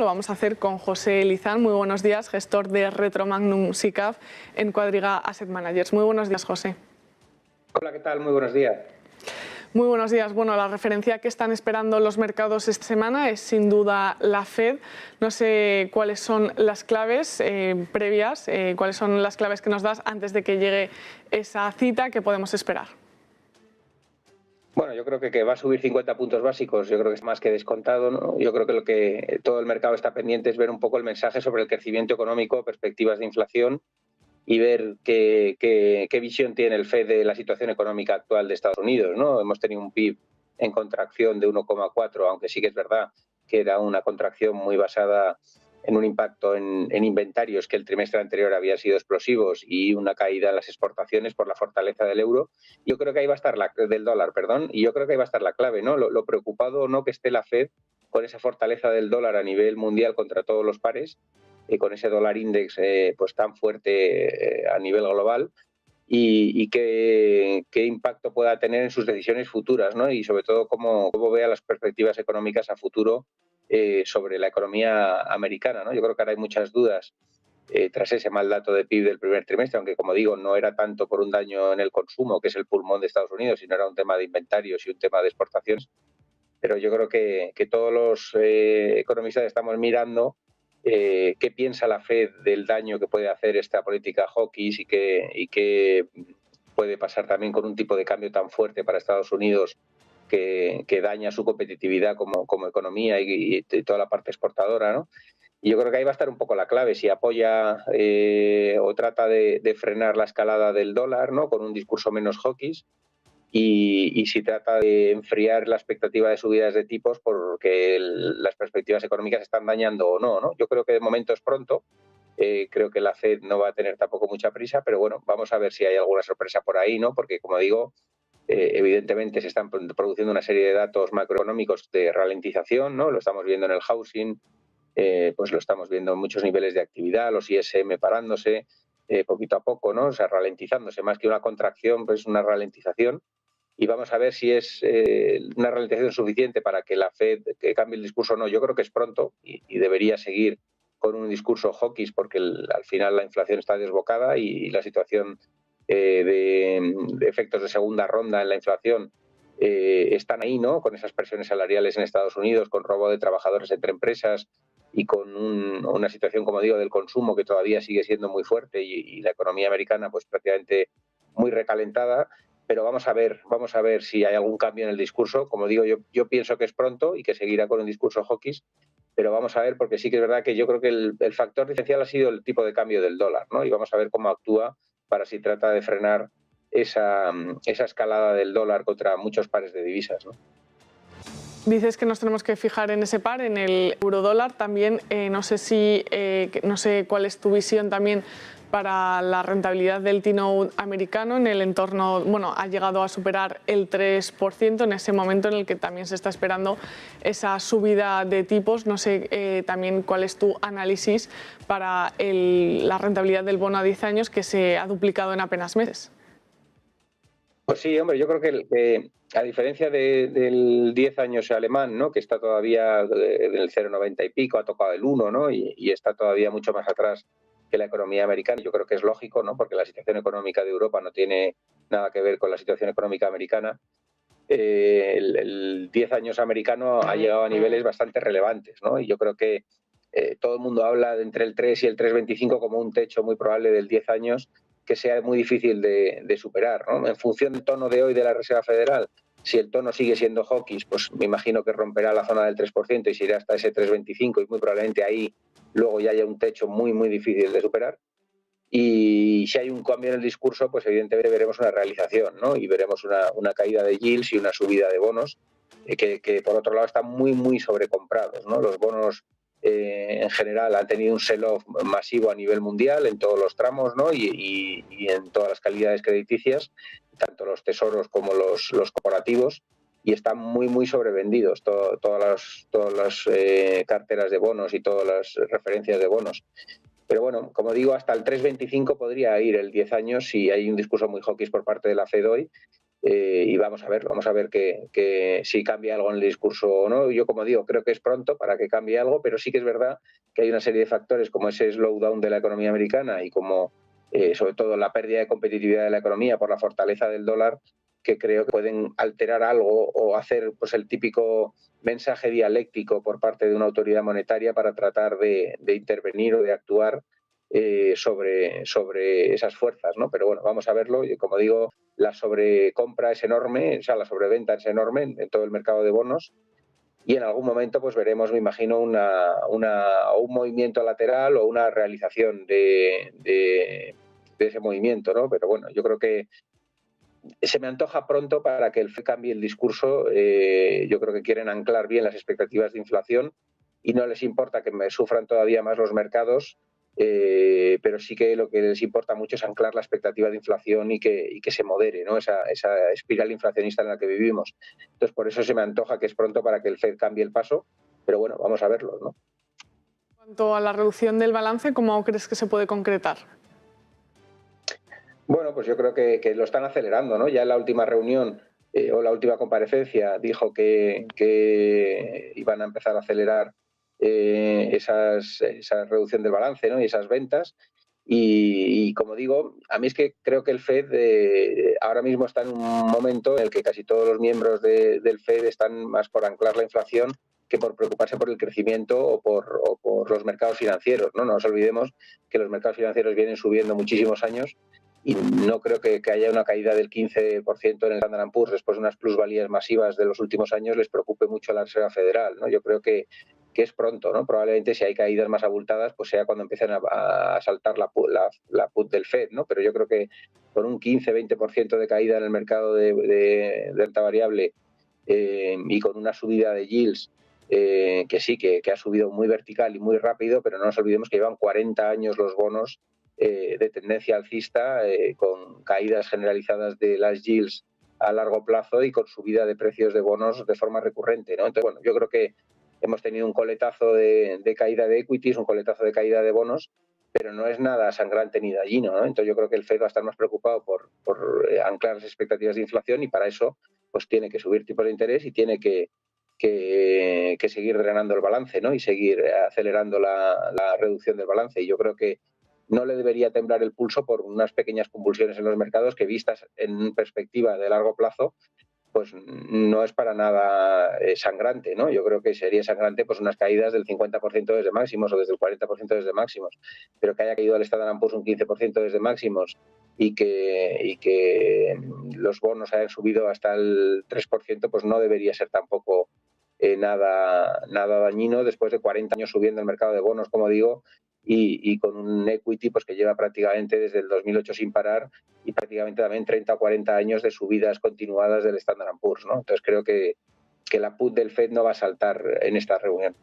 lo vamos a hacer con José Lizán. Muy buenos días, gestor de Retromagnum SICAV en Quadriga Asset Managers. Muy buenos días, José. Hola, ¿qué tal? Muy buenos días. Muy buenos días. Bueno, la referencia que están esperando los mercados esta semana es sin duda la Fed. No sé cuáles son las claves previas, cuáles son las claves que nos das antes de que llegue esa cita que podemos esperar. Bueno, yo creo que va a subir 50 puntos básicos, yo creo que es más que descontado, ¿no? Yo creo que lo que todo el mercado está pendiente es ver un poco el mensaje sobre el crecimiento económico, perspectivas de inflación y ver qué visión tiene el FED de la situación económica actual de Estados Unidos, ¿no? Hemos tenido un PIB en contracción de 1,4, aunque sí que es verdad que era una contracción muy basada en un impacto en inventarios que el trimestre anterior habían sido explosivos y una caída en las exportaciones por la fortaleza del euro. Yo creo que ahí va a estar del dólar, perdón, y yo creo que ahí va a estar la clave, ¿no? Lo preocupado o no que esté la Fed con esa fortaleza del dólar a nivel mundial contra todos los pares, con ese dólar index pues tan fuerte a nivel global, y qué impacto pueda tener en sus decisiones futuras, ¿no? Y sobre todo cómo vea las perspectivas económicas a futuro sobre la economía americana, ¿no? Yo creo que ahora hay muchas dudas tras ese mal dato de PIB del primer trimestre, aunque como digo, no era tanto por un daño en el consumo, que es el pulmón de Estados Unidos, sino era un tema de inventarios y un tema de exportaciones. Pero yo creo que todos los economistas estamos mirando qué piensa la Fed del daño que puede hacer esta política hawkish y qué puede pasar también con un tipo de cambio tan fuerte para Estados Unidos que daña su competitividad como economía y toda la parte exportadora, ¿no? Y yo creo que ahí va a estar un poco la clave, si apoya o trata de frenar la escalada del dólar, ¿no? Con un discurso menos hawkish, y si trata de enfriar la expectativa de subidas de tipos porque las perspectivas económicas se están dañando o no, ¿no? Yo creo que de momento es pronto. Creo que la Fed no va a tener tampoco mucha prisa, pero bueno, vamos a ver si hay alguna sorpresa por ahí, ¿no? Porque, como digo, evidentemente se están produciendo una serie de datos macroeconómicos de ralentización, ¿no? Lo estamos viendo en el housing, pues lo estamos viendo en muchos niveles de actividad, los ISM parándose poquito a poco, ¿no? O sea, ralentizándose, más que una contracción, pues una ralentización. Y vamos a ver si es una ralentización suficiente para que la Fed que cambie el discurso o no. Yo creo que es pronto y debería seguir con un discurso hawkish porque al final la inflación está desbocada y la situación de efectos de segunda ronda en la inflación están ahí, ¿no? Con esas presiones salariales en Estados Unidos, con robo de trabajadores entre empresas y con una situación, como digo, del consumo que todavía sigue siendo muy fuerte y la economía americana pues prácticamente muy recalentada. Pero vamos a ver si hay algún cambio en el discurso. Como digo, yo pienso que es pronto y que seguirá con un discurso hawkish, pero vamos a ver, porque sí que es verdad que yo creo que el factor diferencial ha sido el tipo de cambio del dólar, ¿no? Y vamos a ver cómo actúa para si trata de frenar esa escalada del dólar contra muchos pares de divisas, ¿no? Dices que nos tenemos que fijar en ese par, en el eurodólar. También no sé cuál es tu visión también para la rentabilidad del T-Note americano en el entorno, bueno, ha llegado a superar el 3% en ese momento en el que también se está esperando esa subida de tipos. No sé también cuál es tu análisis para la rentabilidad del bono a 10 años que se ha duplicado en apenas meses. Pues sí, hombre, yo creo que a diferencia del 10 años alemán, ¿no? Que está todavía en el 0,90 y pico, ha tocado el 1, ¿no? Y está todavía mucho más atrás que la economía americana. Yo creo que es lógico, ¿no? Porque la situación económica de Europa no tiene nada que ver con la situación económica americana. El 10 años americano ha llegado a niveles bastante relevantes, ¿no? Y yo creo que todo el mundo habla de entre el 3 y el 3,25 como un techo muy probable del 10 años que sea muy difícil de superar, ¿no? En función del tono de hoy de la Reserva Federal, si el tono sigue siendo hawkish, pues me imagino que romperá la zona del 3% y se irá hasta ese 3,25 y muy probablemente ahí luego ya haya un techo muy, muy difícil de superar. Y si hay un cambio en el discurso, pues evidentemente veremos una realización, ¿no? Y veremos una caída de yields y una subida de bonos que por otro lado están muy, muy sobrecomprados, ¿no? Los bonos en general han tenido un sell-off masivo a nivel mundial en todos los tramos, ¿no? Y en todas las calidades crediticias, tanto los tesoros como los corporativos, y están muy, muy sobrevendidos todas las carteras de bonos y todas las referencias de bonos. Pero bueno, como digo, hasta el 3,25 podría ir el 10 años si hay un discurso muy hawkish por parte de la Fed hoy. y vamos a ver que si cambia algo en el discurso o no. Yo, como digo, creo que es pronto para que cambie algo, pero sí que es verdad que hay una serie de factores como ese slowdown de la economía americana y como sobre todo la pérdida de competitividad de la economía por la fortaleza del dólar, que creo que pueden alterar algo o hacer pues el típico mensaje dialéctico por parte de una autoridad monetaria para tratar de intervenir o de actuar sobre esas fuerzas, ¿no? Pero bueno, vamos a verlo. Y como digo, la sobrecompra es enorme, o sea, la sobreventa es enorme en todo el mercado de bonos y en algún momento pues veremos, me imagino, un movimiento lateral o una realización de ese movimiento, ¿no? Pero bueno, yo creo que se me antoja pronto para que el FED cambie el discurso. Yo creo que quieren anclar bien las expectativas de inflación y no les importa que me sufran todavía más los mercados, pero sí que lo que les importa mucho es anclar la expectativa de inflación y que se modere, ¿no? Esa espiral inflacionista en la que vivimos. Entonces, por eso se me antoja que es pronto para que el FED cambie el paso, pero bueno, vamos a verlo, ¿no? En cuanto a la reducción del balance, ¿cómo crees que se puede concretar? Bueno, pues yo creo que lo están acelerando, ¿no? Ya en la última reunión o la última comparecencia dijo que iban a empezar a acelerar esa reducción del balance, ¿no? Y esas ventas. Y como digo, a mí es que creo que el FED ahora mismo está en un momento en el que casi todos los miembros del FED están más por anclar la inflación que por preocuparse por el crecimiento o por los mercados financieros, ¿no? No nos olvidemos que los mercados financieros vienen subiendo muchísimos años y no creo que haya una caída del 15% en el Standard & Poor's después de unas plusvalías masivas de los últimos años les preocupe mucho a la Reserva Federal, ¿no? Yo creo que es pronto, ¿no? Probablemente si hay caídas más abultadas, pues sea cuando empiecen a saltar la put del FED, ¿no? Pero yo creo que con un 15-20% de caída en el mercado de renta variable y con una subida de yields que sí, que ha subido muy vertical y muy rápido, pero no nos olvidemos que llevan 40 años los bonos de tendencia alcista, con caídas generalizadas de las yields a largo plazo y con subida de precios de bonos de forma recurrente, ¿no? Entonces, bueno, yo creo que hemos tenido un coletazo de caída de equities, un coletazo de caída de bonos, pero no es nada sangrante ni dañino, ¿no? Entonces yo creo que el FED va a estar más preocupado por anclar las expectativas de inflación y para eso pues tiene que subir tipos de interés y tiene que seguir drenando el balance, ¿no? Y seguir acelerando la reducción del balance. Y yo creo que no le debería temblar el pulso por unas pequeñas convulsiones en los mercados que vistas en perspectiva de largo plazo pues no es para nada sangrante, ¿no? Yo creo que sería sangrante pues unas caídas del 50% desde máximos o desde el 40% desde máximos, pero que haya caído el Standard & Poor's un 15% desde máximos y que los bonos hayan subido hasta el 3%, pues no debería ser tampoco nada dañino después de 40 años subiendo el mercado de bonos, como digo, y con un equity pues que lleva prácticamente desde el 2008 sin parar y prácticamente también 30 o 40 años de subidas continuadas del Standard & Poor's, ¿no? Entonces creo que la put del FED no va a saltar en esta reunión.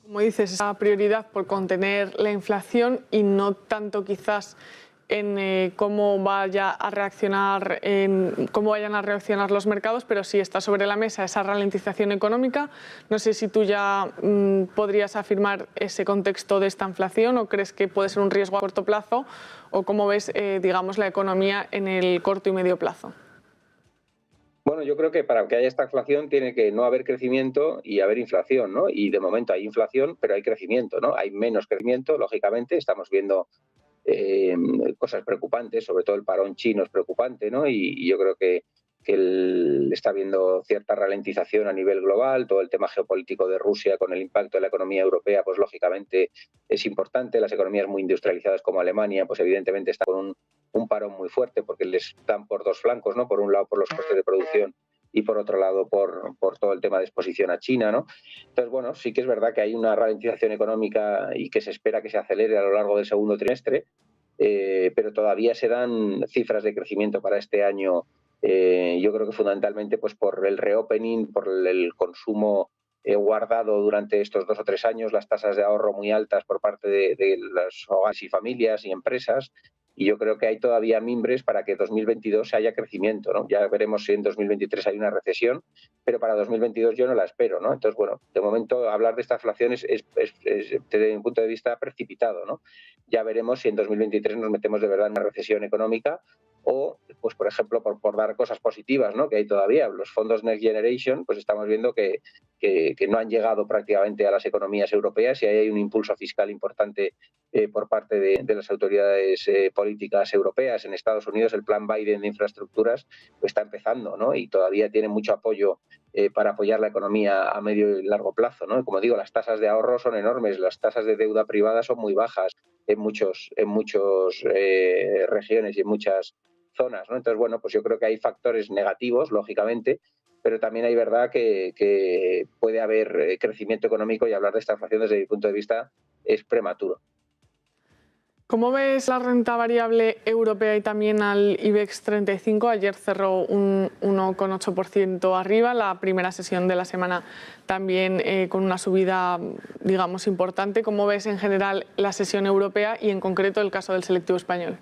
Como dices, esa prioridad por contener la inflación y no tanto quizás en cómo vayan a reaccionar los mercados, pero sí está sobre la mesa esa ralentización económica. No sé si tú ya podrías afirmar ese contexto de esta inflación o crees que puede ser un riesgo a corto plazo o cómo ves, digamos, la economía en el corto y medio plazo. Bueno, yo creo que para que haya esta inflación tiene que no haber crecimiento y haber inflación, ¿no? Y de momento hay inflación, pero hay crecimiento, ¿no? Hay menos crecimiento, lógicamente, estamos viendo cosas preocupantes, sobre todo el parón chino es preocupante, ¿no? Y yo creo que está habiendo cierta ralentización a nivel global, todo el tema geopolítico de Rusia con el impacto de la economía europea, pues lógicamente es importante, las economías muy industrializadas como Alemania, pues evidentemente están con un parón muy fuerte porque les dan por dos flancos, ¿no? Por un lado por los costes de producción y por otro lado por todo el tema de exposición a China, ¿no? Entonces, bueno, sí que es verdad que hay una ralentización económica y que se espera que se acelere a lo largo del segundo trimestre, pero todavía se dan cifras de crecimiento para este año, yo creo que fundamentalmente pues por el reopening, por el consumo guardado durante estos 2 o 3 años, las tasas de ahorro muy altas por parte de los hogares y familias y empresas, y yo creo que hay todavía mimbres para que 2022 haya crecimiento, ¿no? Ya veremos si en 2023 hay una recesión, pero para 2022 yo no la espero, ¿no? Entonces, bueno, de momento hablar de esta inflación es desde mi punto de vista precipitado, ¿no? Ya veremos si en 2023 nos metemos de verdad en una recesión económica o, pues por ejemplo, por dar cosas positivas, ¿no?, que hay todavía. Los fondos Next Generation, pues estamos viendo que no han llegado prácticamente a las economías europeas y ahí hay un impulso fiscal importante por parte de las autoridades políticas europeas. En Estados Unidos el plan Biden de infraestructuras pues, está empezando, ¿no?, y todavía tiene mucho apoyo para apoyar la economía a medio y largo plazo, ¿no? Y como digo, las tasas de ahorro son enormes, las tasas de deuda privada son muy bajas en muchos regiones y en muchas zonas, ¿no? Entonces, bueno, pues yo creo que hay factores negativos, lógicamente, pero también hay verdad que puede haber crecimiento económico, y hablar de estagflación desde mi punto de vista es prematuro. ¿Cómo ves la renta variable europea y también al IBEX 35? Ayer cerró un 1,8% arriba, la primera sesión de la semana también con una subida, digamos, importante. ¿Cómo ves en general la sesión europea y en concreto el caso del selectivo español?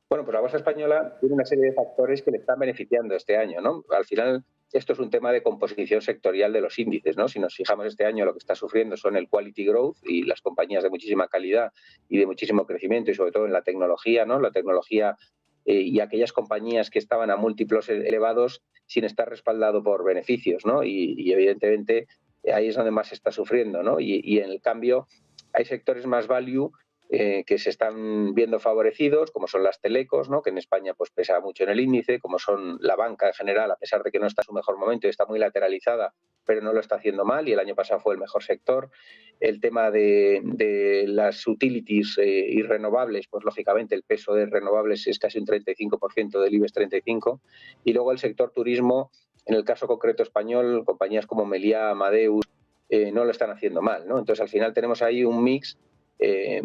Bueno, pues la bolsa española tiene una serie de factores que le están beneficiando este año, ¿no? Al final, esto es un tema de composición sectorial de los índices, ¿no? Si nos fijamos este año, lo que está sufriendo son el quality growth y las compañías de muchísima calidad y de muchísimo crecimiento, y sobre todo en la tecnología, ¿no? La tecnología y aquellas compañías que estaban a múltiplos elevados sin estar respaldado por beneficios, ¿no? Y evidentemente ahí es donde más se está sufriendo, ¿no? Y en el cambio hay sectores más value que se están viendo favorecidos, como son las telecos, ¿no?, que en España pues pesa mucho en el índice, como son la banca en general, a pesar de que no está en su mejor momento y está muy lateralizada, pero no lo está haciendo mal, y el año pasado fue el mejor sector. El tema de las utilities y renovables, pues lógicamente el peso de renovables es casi un 35% del IBEX 35, y luego el sector turismo, en el caso concreto español, compañías como Meliá, Amadeus, no lo están haciendo mal, ¿no? Entonces al final tenemos ahí un mix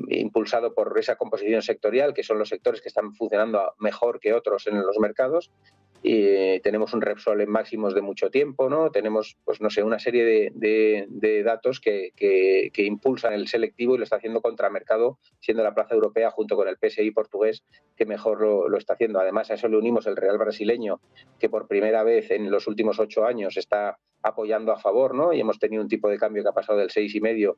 impulsado por esa composición sectorial, que son los sectores que están funcionando mejor que otros en los mercados. Tenemos un Repsol en máximos de mucho tiempo, ¿no? Tenemos, pues no sé, una serie de datos que impulsan el selectivo y lo está haciendo contra mercado, siendo la plaza europea junto con el PSI portugués que mejor lo está haciendo. Además, a eso le unimos el real brasileño, que por primera vez en los últimos 8 años está apoyando a favor, ¿no? Y hemos tenido un tipo de cambio que ha pasado del 6,5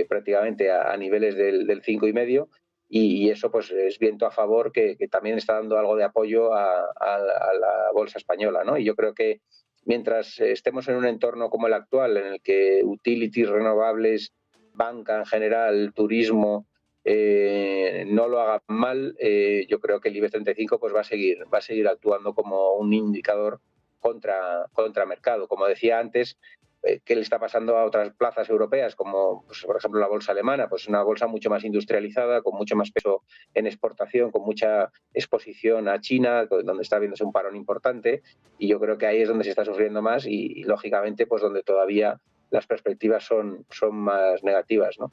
prácticamente a niveles del 5,5, y eso pues es viento a favor que también está dando algo de apoyo a la bolsa española, ¿no? Y yo creo que mientras estemos en un entorno como el actual, en el que utilities, renovables, banca en general, turismo, no lo hagan mal, yo creo que el IBEX 35 pues va a seguir actuando como un indicador contra mercado. Como decía antes, qué le está pasando a otras plazas europeas, como pues, por ejemplo la bolsa alemana, pues una bolsa mucho más industrializada, con mucho más peso en exportación, con mucha exposición a China, donde está viéndose un parón importante, y yo creo que ahí es donde se está sufriendo más y lógicamente pues donde todavía las perspectivas son más negativas, ¿no?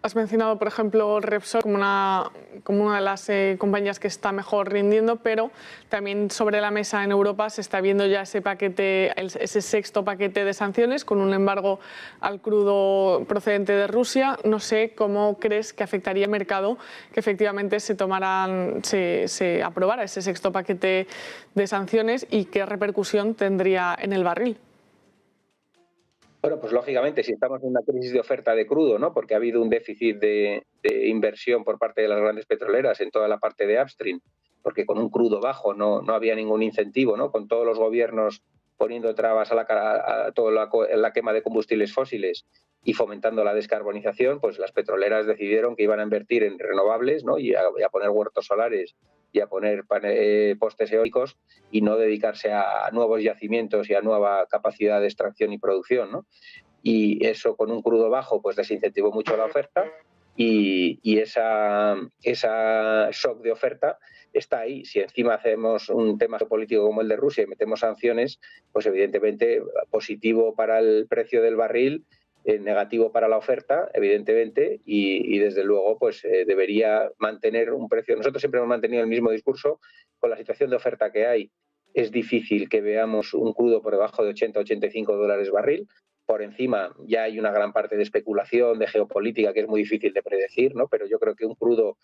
Has mencionado, por ejemplo, Repsol como una de las compañías que está mejor rindiendo, pero también sobre la mesa en Europa se está viendo ya ese sexto paquete de sanciones con un embargo al crudo procedente de Rusia. No sé cómo crees que afectaría el mercado que efectivamente se aprobara ese sexto paquete de sanciones y qué repercusión tendría en el barril. Bueno, pues lógicamente, si estamos en una crisis de oferta de crudo, ¿no?, porque ha habido un déficit de inversión por parte de las grandes petroleras en toda la parte de upstream, porque con un crudo bajo no había ningún incentivo, ¿no?, con todos los gobiernos poniendo trabas a toda la quema de combustibles fósiles y fomentando la descarbonización, pues las petroleras decidieron que iban a invertir en renovables, ¿no?, y a poner huertos solares y a poner postes eólicos, y no dedicarse a nuevos yacimientos y a nueva capacidad de extracción y producción, ¿no? Y eso, con un crudo bajo, pues desincentivó mucho la oferta, y esa shock de oferta está ahí. Si encima hacemos un tema geopolítico como el de Rusia y metemos sanciones, pues evidentemente positivo para el precio del barril, negativo para la oferta, evidentemente, y desde luego pues debería mantener un precio. Nosotros siempre hemos mantenido el mismo discurso. Con la situación de oferta que hay, es difícil que veamos un crudo por debajo de 80-85 dólares barril. Por encima ya hay una gran parte de especulación, de geopolítica, que es muy difícil de predecir, ¿no? Pero yo creo que un crudo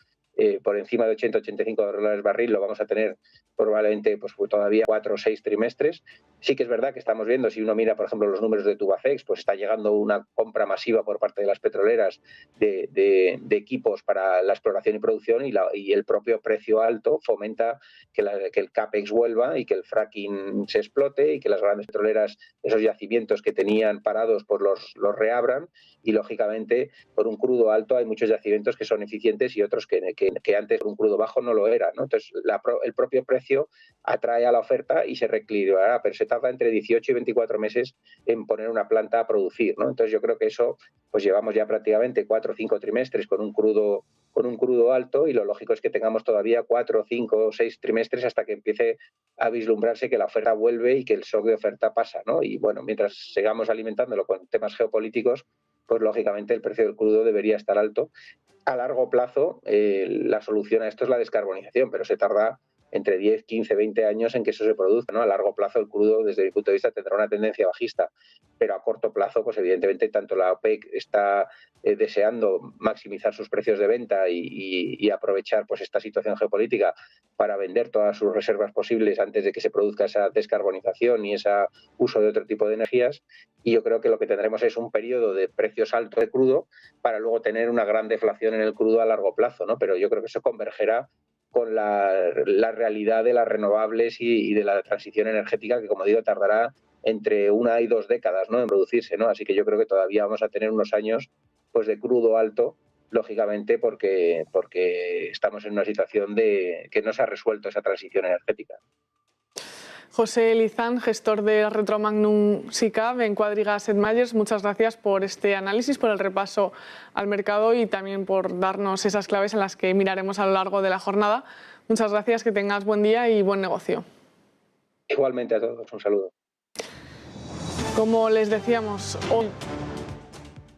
por encima de 80-85 dólares barril lo vamos a tener probablemente pues todavía 4 o 6 trimestres. Sí que es verdad que estamos viendo, si uno mira, por ejemplo, los números de Tubacex, pues está llegando una compra masiva por parte de las petroleras de equipos para la exploración y producción, y el propio precio alto fomenta que el CAPEX vuelva y que el fracking se explote y que las grandes petroleras, esos yacimientos que tenían parados, pues los reabran, y lógicamente por un crudo alto hay muchos yacimientos que son eficientes y otros que antes por un crudo bajo no lo eran, ¿no? Entonces el propio precio atrae a la oferta y se reequilibrará, pero se tarda entre 18 y 24 meses en poner una planta a producir, ¿no? Entonces yo creo que eso, pues llevamos ya prácticamente 4 o 5 trimestres con un crudo alto, y lo lógico es que tengamos todavía 4, 5 o 6 trimestres hasta que empiece a vislumbrarse que la oferta vuelve y que el shock de oferta pasa, ¿no? Y bueno, mientras sigamos alimentándolo con temas geopolíticos, pues lógicamente el precio del crudo debería estar alto. A largo plazo, la solución a esto es la descarbonización, pero se tarda entre 10, 15, 20 años en que eso se produzca, ¿no? A largo plazo el crudo, desde mi punto de vista, tendrá una tendencia bajista, pero a corto plazo, pues evidentemente tanto la OPEC está deseando maximizar sus precios de venta y aprovechar pues esta situación geopolítica para vender todas sus reservas posibles antes de que se produzca esa descarbonización y ese uso de otro tipo de energías, y yo creo que lo que tendremos es un periodo de precios altos de crudo para luego tener una gran deflación en el crudo a largo plazo, ¿no? Pero yo creo que eso convergerá con la realidad de las renovables y de la transición energética, que, como digo, tardará entre 1 y 2 décadas, ¿no?, en producirse, ¿no? Así que yo creo que todavía vamos a tener unos años pues de crudo alto, lógicamente porque estamos en una situación de que no se ha resuelto esa transición energética. José Lizán, gestor de Retromagnum SICAV en Quadriga Asset Managers, muchas gracias por este análisis, por el repaso al mercado y también por darnos esas claves en las que miraremos a lo largo de la jornada. Muchas gracias, que tengas buen día y buen negocio. Igualmente a todos, un saludo. Como les decíamos, hoy